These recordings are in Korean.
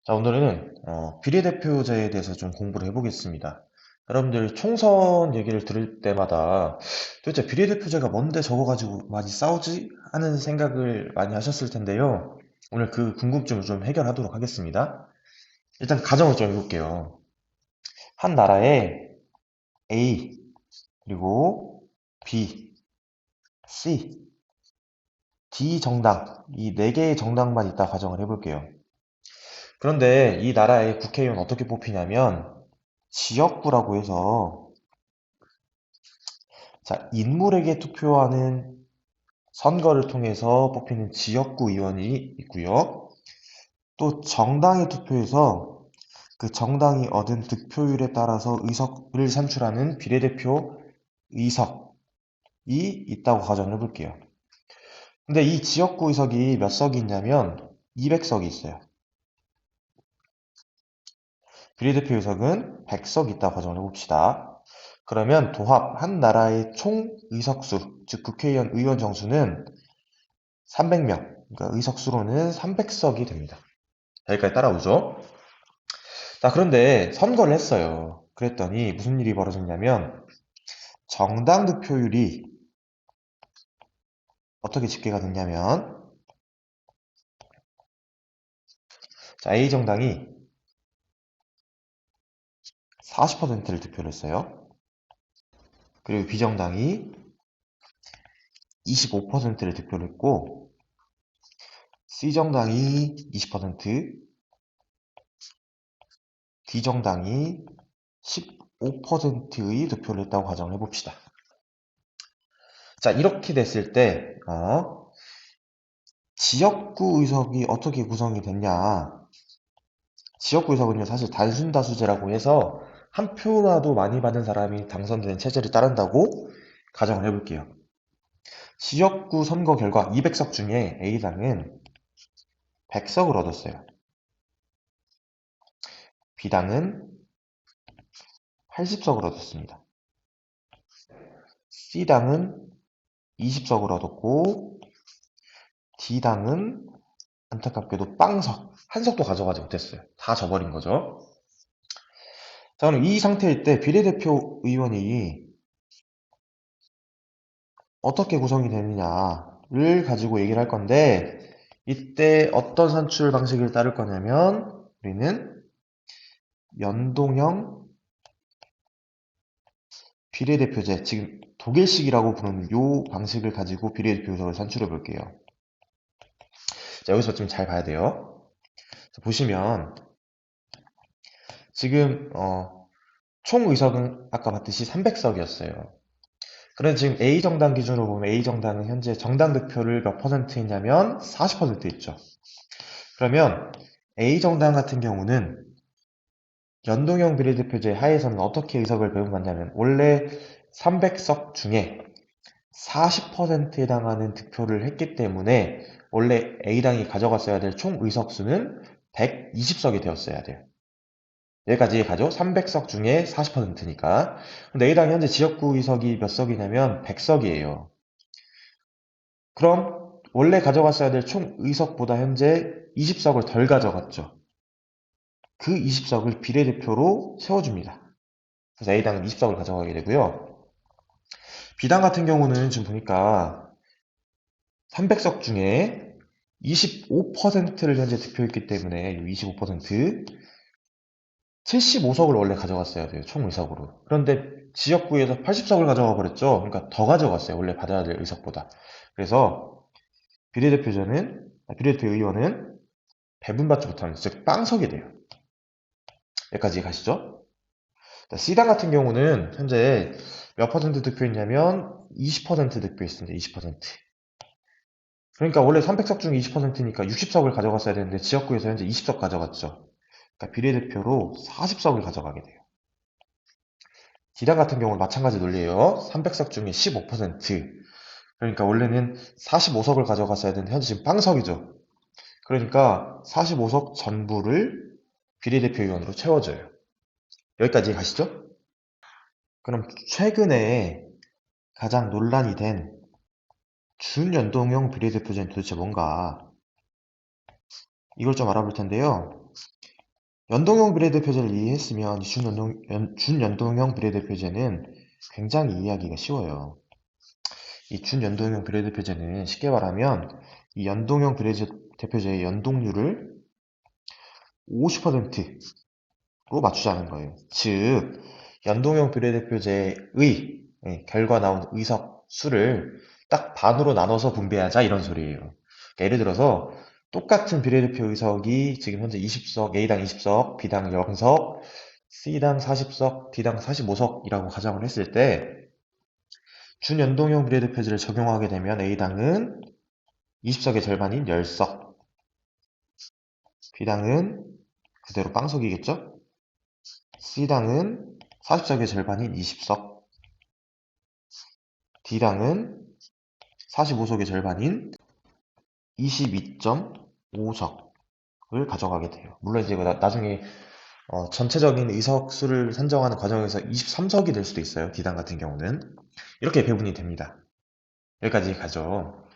자, 오늘은 비례대표제에 대해서 좀 공부를 해보겠습니다. 여러분들 총선 얘기를 들을 때마다 도대체 비례대표제가 뭔데 저거 가지고 많이 싸우지? 하는 생각을 많이 하셨을 텐데요. 오늘 그 궁금증을 좀 해결하도록 하겠습니다. 일단 가정을 좀 해볼게요. 한 나라에 A, 그리고 B, C, D 정당, 이 네 개의 정당만 있다 가정을 해볼게요. 그런데 이 나라의 국회의원 어떻게 뽑히냐면 지역구라고 해서 자, 인물에게 투표하는 선거를 통해서 뽑히는 지역구 의원이 있고요. 또 정당에 투표해서 그 정당이 얻은 득표율에 따라서 의석을 산출하는 비례대표 의석이 있다고 가정을 해볼게요. 근데 이 지역구 의석이 몇 석이 있냐면 200석이 있어요. 비례대표 의석은 100석 있다고 가정을 해봅시다. 그러면 도합 한 나라의 총 의석수, 즉 국회의원 의원 정수는 300명, 그러니까 의석수로는 300석이 됩니다. 여기까지 따라오죠? 자, 그런데 선거를 했어요. 그랬더니 무슨 일이 벌어졌냐면 정당 득표율이 어떻게 집계가 됐냐면 자, A 정당이 40%를 득표를 했어요. 그리고 B 정당이 25%를 득표를 했고 C 정당이 20%, D 정당이 15%의 득표를 했다고 가정을 해봅시다. 자, 이렇게 됐을 때 지역구 의석이 어떻게 구성이 됐냐? 지역구 의석은요, 사실 단순다수제라고 해서 한 표라도 많이 받은 사람이 당선되는 체제를 따른다고 가정을 해볼게요. 지역구 선거 결과 200석 중에 A당은 100석을 얻었어요. B당은 80석을 얻었습니다. C당은 20석을 얻었고 D당은 안타깝게도 빵석, 한 석도 가져가지 못했어요. 다 져버린 거죠. 자, 그럼 이 상태일 때 비례대표 의원이 어떻게 구성이 되느냐를 가지고 얘기를 할 건데, 이때 어떤 산출 방식을 따를 거냐면, 우리는 연동형 비례대표제, 지금 독일식이라고 부르는 이 방식을 가지고 비례대표 의석을 산출해 볼게요. 자, 여기서 좀 잘 봐야 돼요. 자, 보시면, 지금, 총 의석은 아까 봤듯이 300석이었어요. 그런데 지금 A 정당 기준으로 보면 A 정당은 현재 정당 득표를 몇 퍼센트 있냐면 40% 있죠. 그러면 A 정당 같은 경우는 연동형 비례대표제 하에서는 어떻게 의석을 배분받냐면 원래 300석 중에 40%에 해당하는 득표를 했기 때문에 원래 A당이 가져갔어야 될 총 의석수는 120석이 되었어야 돼요. 여기까지 가죠. 300석 중에 40%니까. 근데 A당이 현재 지역구 의석이 몇 석이냐면 100석이에요. 그럼 원래 가져갔어야 될 총 의석보다 현재 20석을 덜 가져갔죠. 그 20석을 비례대표로 세워줍니다. 그래서 A당은 20석을 가져가게 되고요. B당 같은 경우는 지금 보니까 300석 중에 25%를 현재 득표했기 때문에 25% 75석을 원래 가져갔어야 돼요. 총 의석으로. 그런데 지역구에서 80석을 가져가 버렸죠. 그러니까 더 가져갔어요. 원래 받아야 될 의석보다. 그래서 비례대표 의원은 배분받지 못하는, 즉 빵석이 돼요. 여기까지 가시죠? C당 같은 경우는 현재 몇 퍼센트 득표했냐면 20% 득표했습니다. 20%. 그러니까 원래 300석 중에 20%니까 60석을 가져갔어야 되는데 지역구에서 현재 20석 가져갔죠. 그러니까 비례대표로 40석을 가져가게 돼요. D당 같은 경우는 마찬가지 논리예요. 300석 중에 15%. 그러니까 원래는 45석을 가져갔어야 되는데 현재 지금 빵석이죠. 그러니까 45석 전부를 비례대표 의원으로 채워줘요. 여기까지 가시죠? 그럼 최근에 가장 논란이 된 준연동형 비례대표제는 도대체 뭔가? 이걸 좀 알아볼 텐데요. 연동형 비례대표제를 이해했으면 이 준연동형 비례대표제는 굉장히 이해하기가 쉬워요. 이 준연동형 비례대표제는 쉽게 말하면 이 연동형 비례대표제의 연동률을 50%로 맞추자는 거예요. 즉, 연동형 비례대표제의 결과 나온 의석 수를 딱 반으로 나눠서 분배하자 이런 소리예요. 그러니까 예를 들어서 똑같은 비례대표 의석이 지금 현재 20석, A당 20석, B당 0석, C당 40석, D당 45석이라고 가정을 했을 때 준연동형 비례대표제를 적용하게 되면 A당은 20석의 절반인 10석, B당은 그대로 빵석이겠죠? C당은 40석의 절반인 20석, D당은 45석의 절반인 22.5석을 가져가게 돼요. 물론 이제 나중에 전체적인 의석 수를 산정하는 과정에서 23석이 될 수도 있어요. D당 같은 경우는. 이렇게 배분이 됩니다. 여기까지 가죠.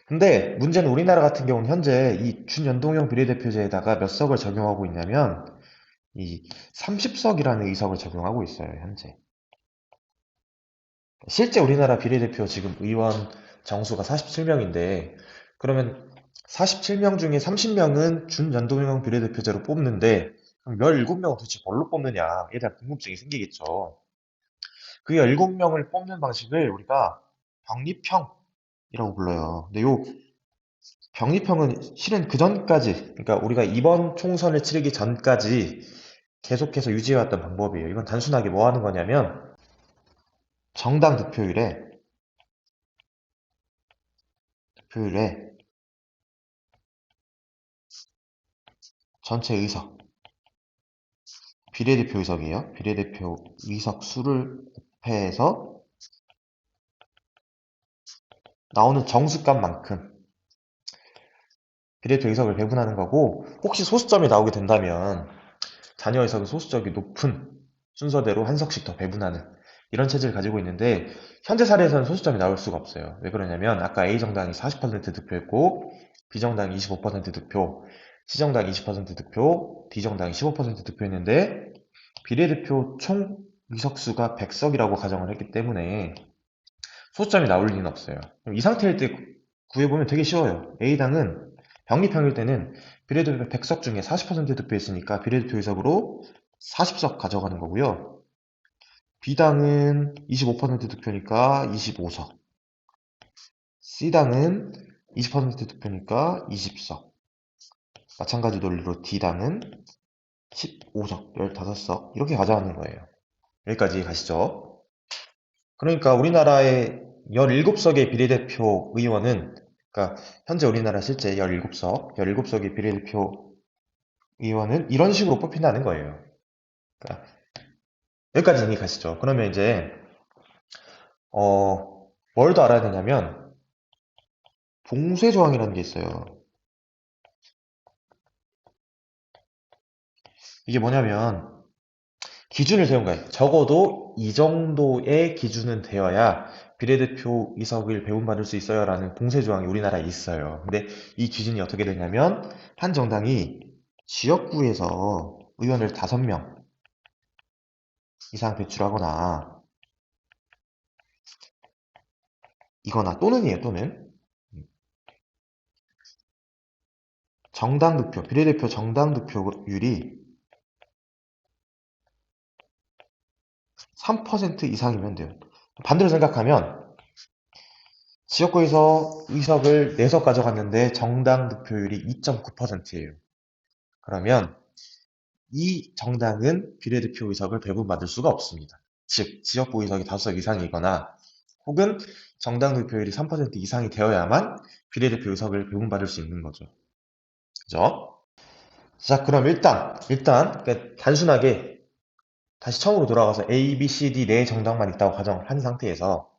근데 문제는 우리나라 같은 경우는 현재 이 준연동형 비례대표제에다가 몇 석을 적용하고 있냐면 이 30석이라는 의석을 적용하고 있어요, 현재. 실제 우리나라 비례대표 지금 의원 정수가 47명인데 그러면 47명 중에 30명은 준연동형 비례대표제로 뽑는데 그럼 17명은 도대체 뭘로 뽑느냐에 대한 궁금증이 생기겠죠. 그 17명을 뽑는 방식을 우리가 병립형이라고 불러요. 근데 요 병립형은 실은 그 전까지, 그러니까 우리가 이번 총선을 치르기 전까지 계속해서 유지해왔던 방법이에요. 이건 단순하게 뭐 하는 거냐면 정당 득표율에 전체 의석, 비례대표 의석이에요. 비례대표 의석 수를 곱해서 나오는 정수값만큼 비례대표 의석을 배분하는 거고, 혹시 소수점이 나오게 된다면 자녀 의석은 소수점이 높은 순서대로 한 석씩 더 배분하는 이런 체제를 가지고 있는데 현재 사례에서는 소수점이 나올 수가 없어요. 왜 그러냐면 아까 A정당이 40% 득표했고 B정당이 25% 득표, C정당이 20% 득표, D정당이 15% 득표했는데 비례대표 총 의석수가 100석이라고 가정을 했기 때문에 소수점이 나올 리는 없어요. 그럼 이 상태일 때 구해보면 되게 쉬워요. A당은 병립형일 때는 비례대표 100석 중에 40% 득표했으니까 비례대표 의석으로 40석 가져가는 거고요. B당은 25% 득표니까 25석. C당은 20% 득표니까 20석. 마찬가지 논리로 D당은 15석, 15석 이렇게 가져가는 거예요. 여기까지 가시죠. 그러니까 우리나라의 17석의 비례대표 의원은 그러니까 현재 우리나라 실제 17석의 비례대표 의원은 이런 식으로 뽑힌다는 거예요. 그러니까 여기까지 이해 가시죠. 그러면 이제 뭘 더 알아야 되냐면 봉쇄 조항이라는 게 있어요. 이게 뭐냐면 기준을 세운 거예요. 적어도 이 정도의 기준은 되어야 비례대표 의석을 배분받을 수 있어요 라는 봉쇄 조항이 우리나라에 있어요. 근데 이 기준이 어떻게 되냐면 한 정당이 지역구에서 의원을 5명 이상 배출하거나 이거나 또는이에요. 또는 정당 득표, 비례대표 정당 득표율이 3% 이상이면 돼요. 반대로 생각하면 지역구에서 의석을 4석 가져갔는데 정당 득표율이 2.9%예요. 그러면 이 정당은 비례대표 의석을 배분받을 수가 없습니다. 즉, 지역구 의석이 5석 이상이거나 혹은 정당 득표율이 3% 이상이 되어야만 비례대표 의석을 배분받을 수 있는 거죠. 그죠? 자, 그럼 일단 그러니까 단순하게 다시 처음으로 돌아가서 A, B, C, D 네 정당만 있다고 가정을 한 상태에서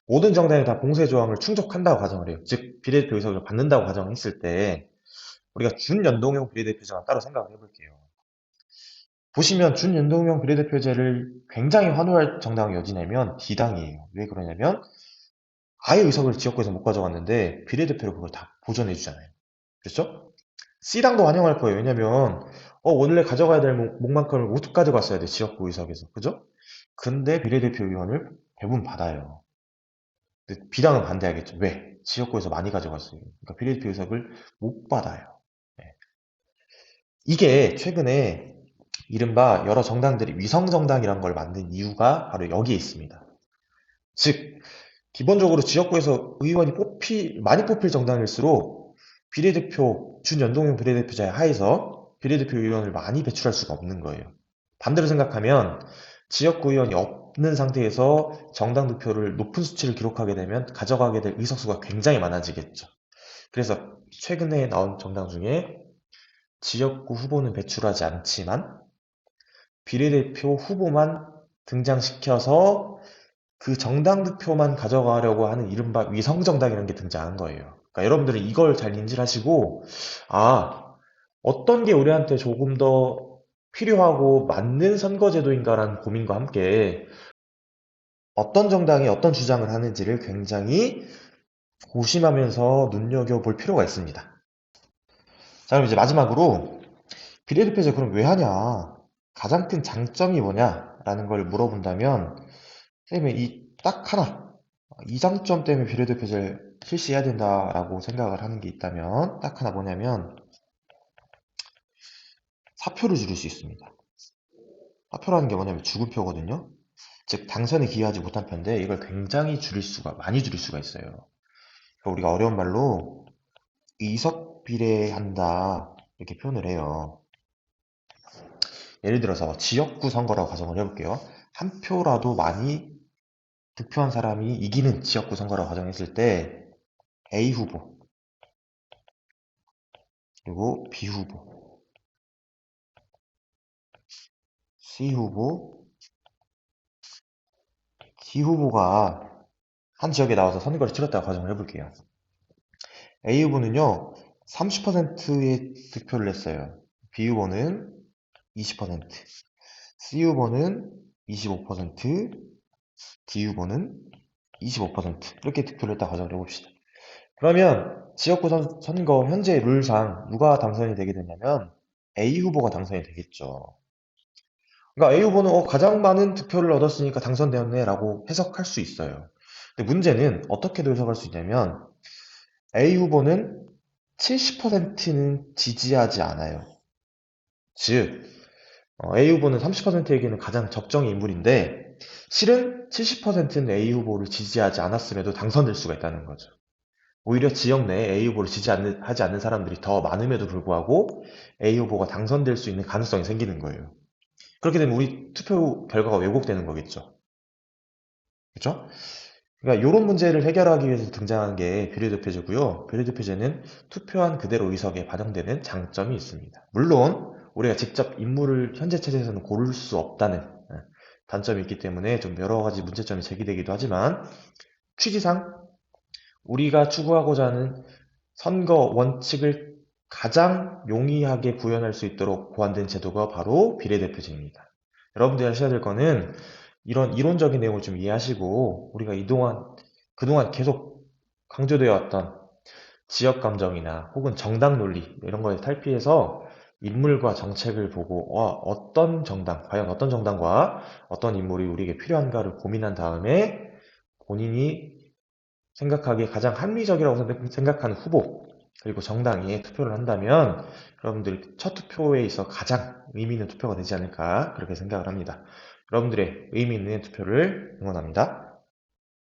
모든 정당이 다 봉쇄 조항을 충족한다고 가정을 해요. 즉, 비례대표 의석을 받는다고 가정했을 때 우리가 준연동형 비례대표제만 따로 생각을 해볼게요. 보시면 준연동형 비례대표제를 굉장히 환호할 정당이 어디냐면 D당이에요. 왜 그러냐면 아예 의석을 지역구에서 못 가져갔는데 비례대표로 그걸 다 보존해 주잖아요. 그렇죠? C당도 환영할 거예요. 왜냐면 원래 가져가야 될 목만큼을 못 가져갔어야 돼, 지역구 의석에서. 그죠? 근데 비례대표 의원을 배분 받아요. 근데 비당은 반대하겠죠. 왜? 지역구에서 많이 가져갔어요. 그러니까 비례대표 의석을 못 받아요. 네. 이게 최근에 이른바 여러 정당들이 위성정당이란 걸 만든 이유가 바로 여기에 있습니다. 즉, 기본적으로 지역구에서 의원이 많이 뽑힐 정당일수록 준연동형 비례대표제 하에서 비례대표 의원을 많이 배출할 수가 없는 거예요. 반대로 생각하면 지역구 의원이 없는 상태에서 정당 득표를 높은 수치를 기록하게 되면 가져가게 될 의석수가 굉장히 많아지겠죠. 그래서 최근에 나온 정당 중에 지역구 후보는 배출하지 않지만 비례대표 후보만 등장시켜서 그 정당 득표만 가져가려고 하는 이른바 위성정당이라는 게 등장한 거예요. 그러니까 여러분들은 이걸 잘 인지를 하시고, 아, 어떤 게 우리한테 조금 더 필요하고 맞는 선거제도인가라는 고민과 함께 어떤 정당이 어떤 주장을 하는지를 굉장히 고심하면서 눈여겨볼 필요가 있습니다. 자, 그럼 이제 마지막으로 비례대표제 그럼 왜 하냐? 가장 큰 장점이 뭐냐? 라는 걸 물어본다면, 선생님은 이 딱 하나, 이 장점 때문에 비례대표제를 실시해야 된다라고 생각을 하는 게 있다면, 딱 하나 뭐냐면, 사표를 줄일 수 있습니다. 사표라는 게 뭐냐면 죽은 표거든요. 즉, 당선에 기여하지 못한 표인데, 이걸 굉장히 많이 줄일 수가 있어요. 그러니까 우리가 어려운 말로, 이석 비례한다, 이렇게 표현을 해요. 예를 들어서 지역구 선거라고 가정을 해볼게요. 한 표라도 많이 득표한 사람이 이기는 지역구 선거라고 가정했을 때 A 후보 그리고 B 후보, C 후보, D 후보가 한 지역에 나와서 선거를 치렀다고 가정을 해볼게요. A 후보는요 30%의 득표를 했어요. B 후보는 20%, C 후보는 25%, D 후보는 25% 이렇게 득표를 했다고 가정을 해봅시다. 그러면 지역구 선거 현재 룰상 누가 당선이 되게 되냐면 A 후보가 당선이 되겠죠. 그러니까 A 후보는 가장 많은 득표를 얻었으니까 당선되었네 라고 해석할 수 있어요. 근데 문제는 어떻게도 해석할 수 있냐면 A 후보는 70%는 지지하지 않아요. 즉 A 후보는 30%에게는 가장 적정의 인물인데 실은 70%는 A 후보를 지지하지 않았음에도 당선될 수가 있다는 거죠. 오히려 지역 내에 A 후보를 하지 않는 사람들이 더 많음에도 불구하고 A 후보가 당선될 수 있는 가능성이 생기는 거예요. 그렇게 되면 우리 투표 결과가 왜곡되는 거겠죠. 그렇죠? 그러니까 이런 문제를 해결하기 위해서 등장한 게 비례대표제고요. 비례대표제는 투표한 그대로 의석에 반영되는 장점이 있습니다. 물론 우리가 직접 인물을 현재 체제에서는 고를 수 없다는 단점이 있기 때문에 좀 여러 가지 문제점이 제기되기도 하지만 취지상 우리가 추구하고자 하는 선거 원칙을 가장 용이하게 구현할 수 있도록 고안된 제도가 바로 비례대표제입니다. 여러분들이 하셔야 될 거는 이런 이론적인 내용을 좀 이해하시고 우리가 그동안 계속 강조되어 왔던 지역 감정이나 혹은 정당 논리 이런 거에 탈피해서 인물과 정책을 보고 과연 어떤 정당과 어떤 인물이 우리에게 필요한가를 고민한 다음에 본인이 생각하기에 가장 합리적이라고 생각하는 후보 그리고 정당에 투표를 한다면 여러분들이 첫 투표에 있어 가장 의미 있는 투표가 되지 않을까 그렇게 생각을 합니다. 여러분들의 의미 있는 투표를 응원합니다.